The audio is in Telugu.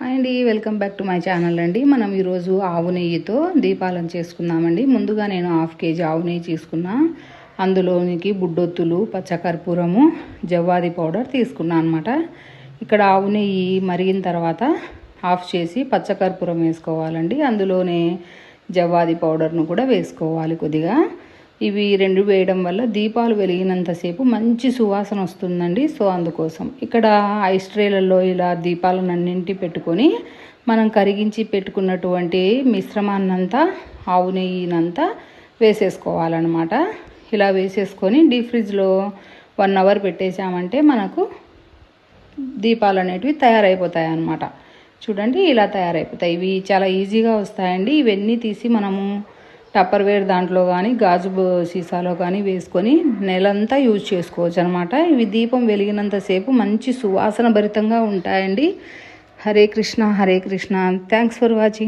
హాయ్ అండి, welcome back to my channel అండి. మనం ఈరోజు ఆవు నెయ్యితో దీపాలను చేసుకుందామండి. ముందుగా నేను 1/2 కేజీ ఆవు నెయ్యి తీసుకున్నా. అందులోనికి బుడ్డొత్తులు, పచ్చకర్పూరము, జవ్వాది పౌడర్ తీసుకున్నాను అనమాట. ఇక్కడ ఆవు నెయ్యి మరిగిన తర్వాత ఆఫ్ చేసి పచ్చకర్పూరం వేసుకోవాలండి. అందులోనే జవ్వాది పౌడర్ను కూడా వేసుకోవాలి కొద్దిగా. ఇవి రెండు వేయడం వల్ల దీపాలు వెలిగినంతసేపు మంచి సువాసన వస్తుందండి. సో అందుకోసం ఇక్కడ ఐస్ ట్రేలలో ఇలా దీపాలన్నింటి పెట్టుకొని మనం కరిగించి పెట్టుకున్నటువంటి మిశ్రమాన్నంతా ఆవు నెయ్యినంతా వేసేసుకోవాలన్నమాట. ఇలా వేసేసుకొని డీప్ ఫ్రిడ్జ్లో 1 అవర్ పెట్టేసామంటే మనకు దీపాలు అనేటివి తయారైపోతాయి అన్నమాట. చూడండి, ఇలా తయారైపోతాయి. ఇవి చాలా ఈజీగా వస్తాయండి. ఇవన్నీ తీసి మనము టప్పర్వేర్ దాంట్లో కానీ గాజు సీసాలో కానీ వేసుకొని నెలంతా యూజ్ చేసుకోవచ్చు అనమాట. ఇవి దీపం వెలిగినంతసేపు మంచి సువాసన భరితంగా ఉంటాయండి. Hare Krishna, Hare Krishna. Thanks for watching.